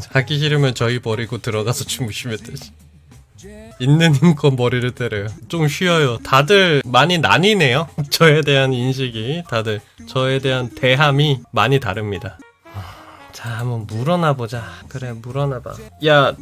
자기 싫으면 저희 버리고 들어가서 주무시면 되지. 있는 힘껏 머리를 때려요. 좀 쉬어요. 다들 많이 나뉘네요. 저에 대한 인식이, 다들 저에 대한 대함이 많이 다릅니다. 자, 한번 물어나 보자. 그래, 물어나 봐. 야,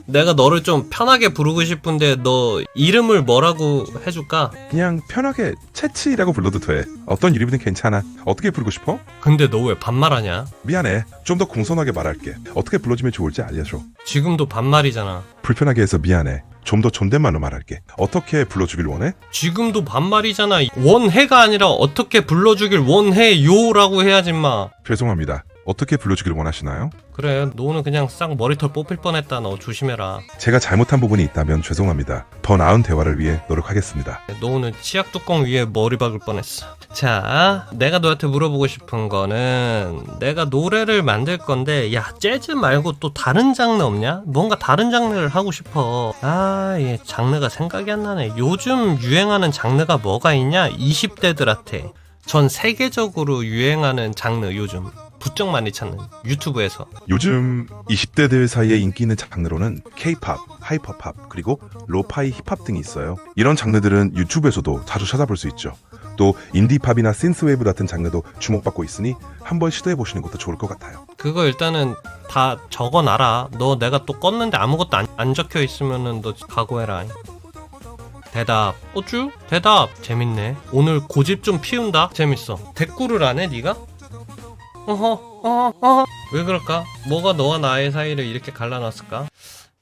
내가 너를 좀 편하게 부르고 싶은데 너 이름을 뭐라고 해줄까? 그냥 편하게 채치라고 불러도 돼. 어떤 이름이든 괜찮아. 어떻게 부르고 싶어? 근데 너 왜 반말하냐? 미안해. 좀 더 공손하게 말할게. 어떻게 불러주면 좋을지 알려줘. 지금도 반말이잖아. 불편하게 해서 미안해. 좀 더 존댓말로 말할게. 어떻게 불러주길 원해? 지금도 반말이잖아. 원해가 아니라 어떻게 불러주길 원해요라고 해야지 마. 죄송합니다. 어떻게 불러주길 원하시나요? 그래, 너는 그냥 싹 머리털 뽑힐 뻔했다. 너 조심해라. 제가 잘못한 부분이 있다면 죄송합니다. 더 나은 대화를 위해 노력하겠습니다. 너는 치약 뚜껑 위에 머리 박을 뻔했어. 자, 내가 너한테 물어보고 싶은 거는, 내가 노래를 만들 건데, 야, 재즈 말고 또 다른 장르 없냐? 뭔가 다른 장르를 하고 싶어. 얘 장르가 생각이 안 나네. 요즘 유행하는 장르가 뭐가 있냐? 20대들한테 전 세계적으로 유행하는 장르 요즘 부쩍 많이 찾는 유튜브에서. 요즘 20대들 사이에 인기 있는 장르로는 K-팝, 하이퍼팝, 그리고 로파이 힙합 등이 있어요. 이런 장르들은 유튜브에서도 자주 찾아볼 수 있죠. 또 인디팝이나 신스웨이브 같은 장르도 주목받고 있으니 한번 시도해보시는 것도 좋을 것 같아요. 그거 일단은 다 적어놔라. 너 내가 또 껐는데 아무것도 안 적혀 있으면은 너 각오해라. 대답. 어쭈? 대답. 재밌네. 오늘 고집 좀 피운다. 재밌어. 대꾸를 안 해, 네가? 왜 그럴까? 뭐가 너와 나의 사이를 이렇게 갈라놨을까?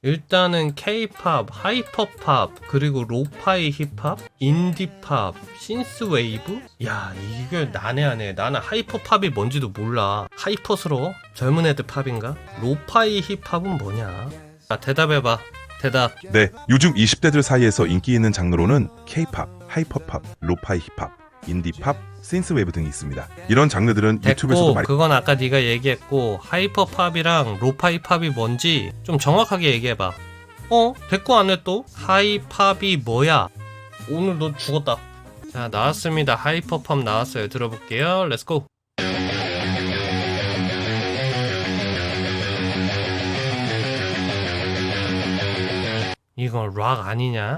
일단은 K-팝, 하이퍼팝, 그리고 로파이 힙합, 인디팝, 신스웨이브? 야, 이게 난해하네. 나는 하이퍼팝이 뭔지도 몰라. 하이퍼스러워? 젊은 애들 팝인가? 로파이 힙합은 뭐냐? 자, 대답해봐. 대답. 네, 요즘 20대들 사이에서 인기 있는 장르로는 K-팝, 하이퍼팝, 로파이 힙합, 인디팝, 신스웨이브 등이 있습니다. 이런 장르들은 유튜브에서도 많이. 그건 아까 네가 얘기했고, 하이퍼팝이랑 로파이 팝이 뭔지 좀 정확하게 얘기해봐. 됐고 안 해 또? 하이팝이 뭐야? 오늘 너 죽었다. 자, 나왔습니다. 하이퍼팝 나왔어요. 들어볼게요. 렛츠고. 이건 락 아니냐?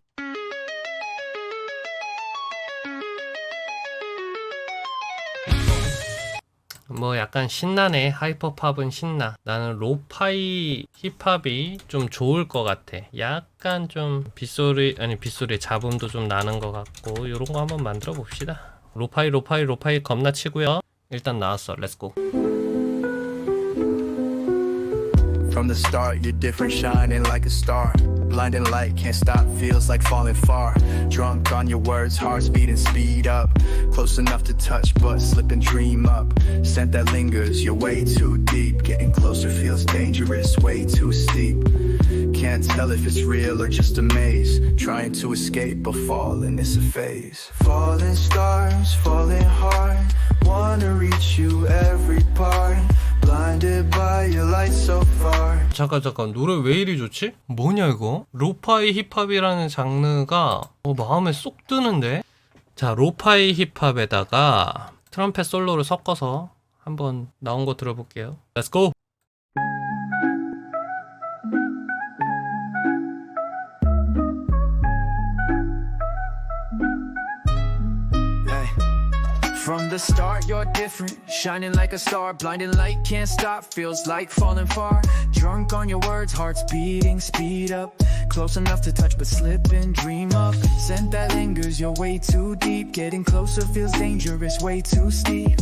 뭐 약간 신나네. 하이퍼팝은 신나. 나는 로파이 힙합이 좀 좋을 것 같아. 약간 좀 빗소리 잡음도 좀 나는 것 같고, 요런 거 한번 만들어 봅시다. 로파이 겁나 치고요. 일단 나왔어. 렛츠고. From the start, you're different, shining like a star. Blinding light, can't stop, feels like falling far. Drunk on your words, hearts beating, speed up. Close enough to touch, but slip and dream up. Scent that lingers, you're way too deep. Getting closer feels dangerous, way too steep. Can't tell if it's real or just a maze. Trying to escape, but falling is a phase. Falling stars, falling hard. Wanna reach you every part. Blinded by your light so far. 잠깐 노래 왜 이리 좋지? 뭐냐 이거? 로파이 힙합이라는 장르가 마음에 쏙 드는데? 자, 로파이 힙합에다가 트럼펫 솔로를 섞어서 한번 나온 거 들어볼게요. Let's go! From the start, you're different, shining like a star. Blinding light, can't stop, feels like falling far. Drunk on your words, hearts beating, speed up. Close enough to touch, but slip and dream up. Scent that lingers, you're way too deep. Getting closer feels dangerous, way too steep.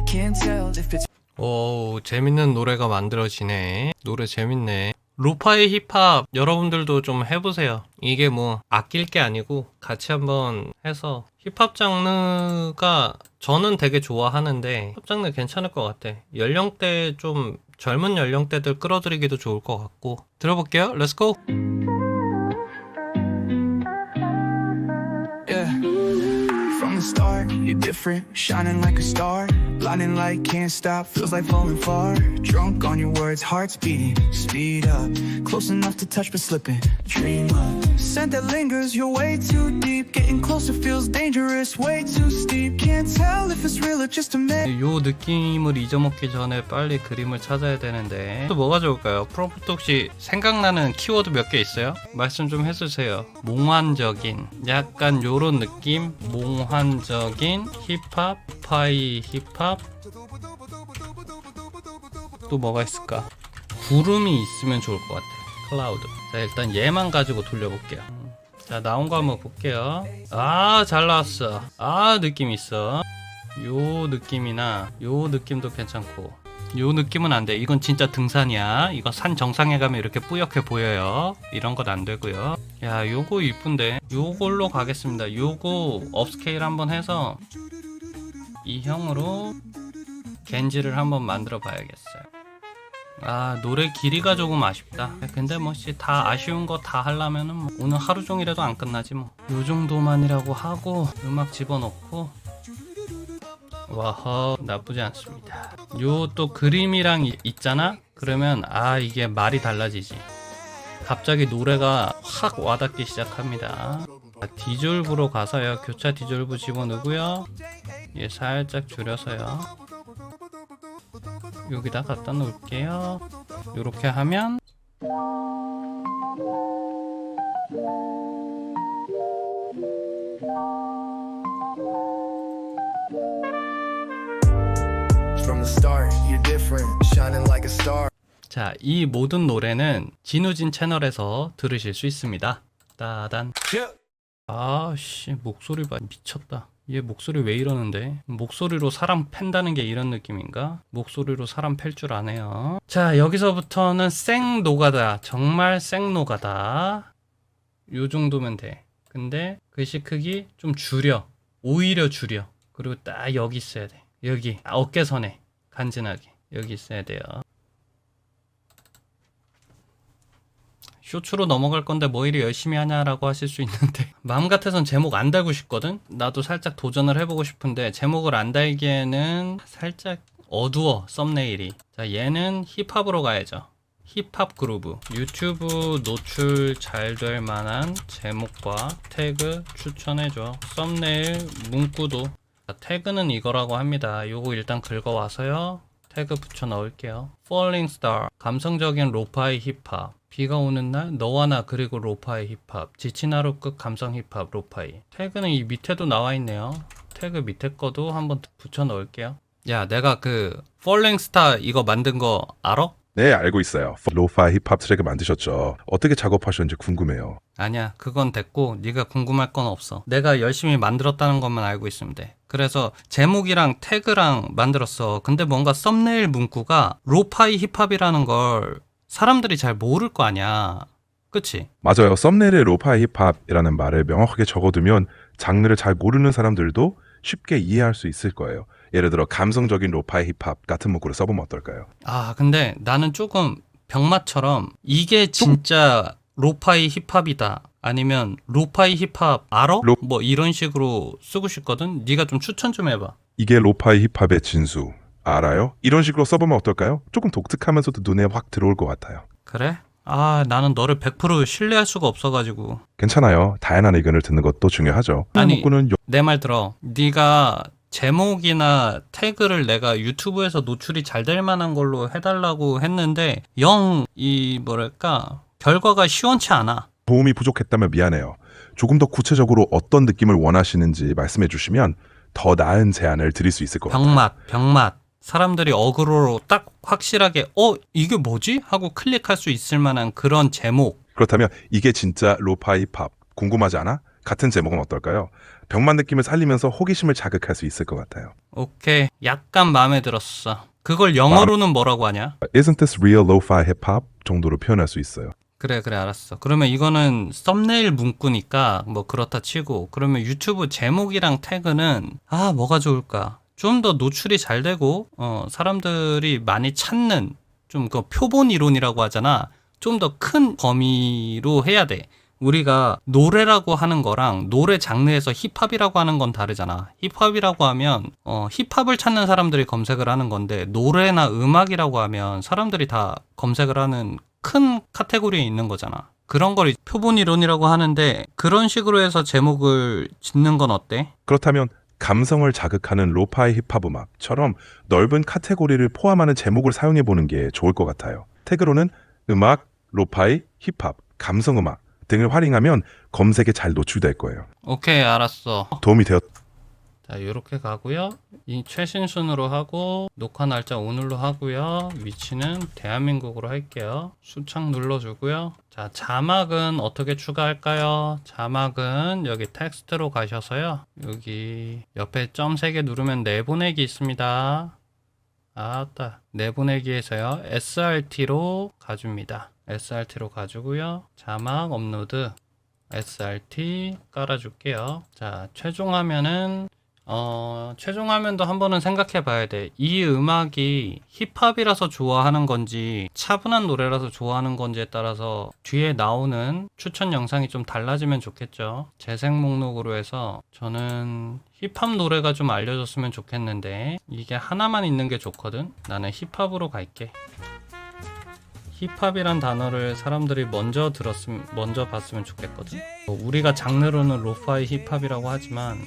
Can't tell if it's. 오, 재밌는 노래가 만들어지네. 노래 재밌네. 로파이 힙합 여러분들도 좀 해보세요. 이게 뭐 아낄 게 아니고 같이 한번 해서, 힙합 장르가 저는 되게 좋아하는데 힙합 장르 괜찮을 것 같아. 연령대 좀 젊은 연령대들 끌어들이기도 좋을 것 같고. 들어볼게요. 렛츠고. Yeah. From the start, you're different, shining like a star. Blinding light, can't stop, feels like falling far. Drunk on your words, hearts beating, speed up. Close enough to touch but slipping, dream up. Scent that lingers, you're way too deep. Getting closer feels dangerous, way too steep. Can't tell if it's real or just a myth. 요 느낌을 잊어먹기 전에 빨리 그림을 찾아야 되는데 또 뭐가 좋을까요? 프롬프트 혹시 생각나는 키워드 몇 개 있어요? 말씀 좀 해주세요. 몽환적인, 약간 요런 느낌. 몽환적인 힙합, 파이 힙합. 또 뭐가 있을까? 구름이 있으면 좋을 것 같아요. 클라우드. 자, 일단 얘만 가지고 돌려볼게요. 자, 나온 거 한번 볼게요. 아, 잘 나왔어. 아, 느낌 있어. 요 느낌이나 요 느낌도 괜찮고, 요 느낌은 안 돼. 이건 진짜 등산이야. 이거 산 정상에 가면 이렇게 뿌옇게 보여요. 이런 건 안 되고요. 야, 요거 이쁜데. 요걸로 가겠습니다. 요거 업스케일 한번 해서 이 형으로 겐지를 한번 만들어 봐야겠어요. 아, 노래 길이가 조금 아쉽다. 근데 뭐 다 아쉬운 거 다 하려면은 뭐 오늘 하루 종일해도 안 끝나지 뭐. 요 정도만이라고 하고 음악 집어넣고. 와허, 나쁘지 않습니다. 요 또 그림이랑 있잖아? 그러면 아, 이게 말이 달라지지. 갑자기 노래가 확 와닿기 시작합니다. 디졸브로 가서요. 교차 디졸브 집어넣고요. 얘 살짝 줄여서요. 여기다 갖다 놓을게요. 요렇게 하면 From the start, you're different, shining like a star. 자, 이 모든 노래는 진우진 채널에서 들으실 수 있습니다. 따단. 아씨, 목소리 봐. 미쳤다. 얘 목소리 왜 이러는데? 목소리로 사람 팬다는 게 이런 느낌인가? 목소리로 사람 팰 줄 아네요. 자, 여기서부터는 생 노가다. 정말 생 노가다. 요 정도면 돼. 근데 글씨 크기 좀 줄여. 오히려 줄여. 그리고 딱 여기 있어야 돼. 여기 어깨선에 간지나게 여기 있어야 돼요. 쇼츠로 넘어갈 건데 뭐 이리 열심히 하냐라고 하실 수 있는데 마음 같아선 제목 안 달고 싶거든? 나도 살짝 도전을 해보고 싶은데 제목을 안 달기에는 살짝 어두워, 썸네일이. 자, 얘는 힙합으로 가야죠. 힙합 그루브. 유튜브 노출 잘 될 만한 제목과 태그 추천해줘. 썸네일 문구도. 자, 태그는 이거라고 합니다. 요거 일단 긁어와서요. 태그 붙여 넣을게요. Falling Star. 감성적인 로파이 힙합. 비가 오는 날 너와 나 그리고 로파이 힙합. 지친 하루 끝 감성 힙합 로파이. 태그는 이 밑에도 나와 있네요. 태그 밑에 거도 한번 붙여 넣을게요. 야, 내가 그 Falling Star 이거 만든 거 알아? 네, 알고 있어요. 로파이 힙합 트랙을 만드셨죠. 어떻게 작업하셨는지 궁금해요. 아니야, 그건 됐고 네가 궁금할 건 없어. 내가 열심히 만들었다는 것만 알고 있으면 돼. 그래서 제목이랑 태그랑 만들었어. 근데 뭔가 썸네일 문구가 로파이 힙합이라는 걸 사람들이 잘 모를 거 아니야. 그치? 맞아요. 썸네일에 로파이 힙합이라는 말을 명확하게 적어두면 장르를 잘 모르는 사람들도 쉽게 이해할 수 있을 거예요. 예를 들어 감성적인 로파이 힙합 같은 문구를 써보면 어떨까요? 아, 근데 나는 조금 병맛처럼 이게 진짜 로파이 힙합이다. 아니면 로파이 힙합 알아? 뭐 이런 식으로 쓰고 싶거든. 네가 좀 추천 좀 해봐. 이게 로파이 힙합의 진수 알아요? 이런 식으로 써보면 어떨까요? 조금 독특하면서도 눈에 확 들어올 것 같아요. 그래? 아, 나는 너를 100% 신뢰할 수가 없어가지고. 괜찮아요. 다양한 의견을 듣는 것도 중요하죠. 아니, 문구는 내 말 들어. 네가 제목이나 태그를 내가 유튜브에서 노출이 잘 될 만한 걸로 해달라고 했는데 영 이 뭐랄까 결과가 시원치 않아. 도움이 부족했다면 미안해요. 조금 더 구체적으로 어떤 느낌을 원하시는지 말씀해 주시면 더 나은 제안을 드릴 수 있을 것 같아요. 병맛. 사람들이 어그로로 딱 확실하게 이게 뭐지? 하고 클릭할 수 있을 만한 그런 제목. 그렇다면 이게 진짜 로파이 팝 궁금하지 않아? 같은 제목은 어떨까요? 병만 느낌을 살리면서 호기심을 자극할 수 있을 것 같아요. 오케이. 약간 마음에 들었어. 그걸 영어로는 뭐라고 하냐? Isn't this real lo-fi hip-hop? 정도로 표현할 수 있어요. 그래 알았어. 그러면 이거는 썸네일 문구니까 뭐 그렇다 치고, 그러면 유튜브 제목이랑 태그는 뭐가 좋을까? 좀 더 노출이 잘 되고 사람들이 많이 찾는 좀 그 표본 이론이라고 하잖아. 좀 더 큰 범위로 해야 돼. 우리가 노래라고 하는 거랑 노래 장르에서 힙합이라고 하는 건 다르잖아. 힙합이라고 하면 힙합을 찾는 사람들이 검색을 하는 건데 노래나 음악이라고 하면 사람들이 다 검색을 하는 큰 카테고리에 있는 거잖아. 그런 걸 표본 이론이라고 하는데 그런 식으로 해서 제목을 짓는 건 어때? 그렇다면 감성을 자극하는 로파이 힙합 음악처럼 넓은 카테고리를 포함하는 제목을 사용해 보는 게 좋을 것 같아요. 태그로는 음악, 로파이, 힙합, 감성음악 등을 활용하면 검색에 잘 노출될 거예요. 오케이, 알았어. 도움이 되었... 자, 이렇게 가고요. 이 최신 순으로 하고 녹화 날짜 오늘로 하고요. 위치는 대한민국으로 할게요. 수창 눌러주고요. 자, 자막은 어떻게 추가할까요? 자막은 여기 텍스트로 가셔서요. 여기 옆에 점 3개 누르면 내보내기 있습니다. 아따, 내보내기에서요. SRT로 가줍니다. SRT로 가주고요. 자막 업로드 SRT 깔아줄게요. 자, 최종 화면은 최종 화면도 한번은 생각해 봐야 돼. 이 음악이 힙합이라서 좋아하는 건지 차분한 노래라서 좋아하는 건지에 따라서 뒤에 나오는 추천 영상이 좀 달라지면 좋겠죠. 재생 목록으로 해서 저는 힙합 노래가 좀 알려졌으면 좋겠는데 이게 하나만 있는 게 좋거든. 나는 힙합으로 갈게. 힙합이란 단어를 사람들이 먼저 봤으면 좋겠거든. 우리가 장르로는 로파이 힙합이라고 하지만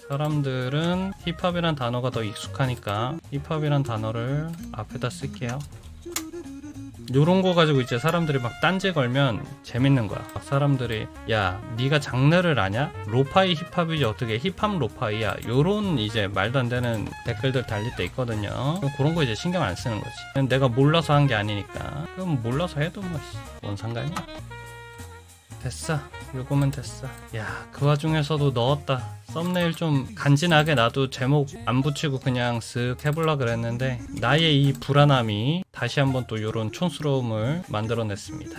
사람들은 힙합이란 단어가 더 익숙하니까 힙합이란 단어를 앞에다 쓸게요. 요런 거 가지고 이제 사람들이 막 딴지 걸면 재밌는 거야. 막 사람들이 야 네가 장르를 아냐? 로파이 힙합이지 어떻게 힙합 로파이야? 요런 이제 말도 안 되는 댓글들 달릴 때 있거든요. 그런 거 이제 신경 안 쓰는 거지. 내가 몰라서 한 게 아니니까. 그럼 몰라서 해도 뭔 상관이야? 됐어. 요거면 됐어. 야, 그 와중에서도 넣었다. 썸네일 좀 간지나게 나도 제목 안 붙이고 그냥 쓱 해보려 그랬는데 나의 이 불안함이 다시 한번 또 요런 촌스러움을 만들어냈습니다.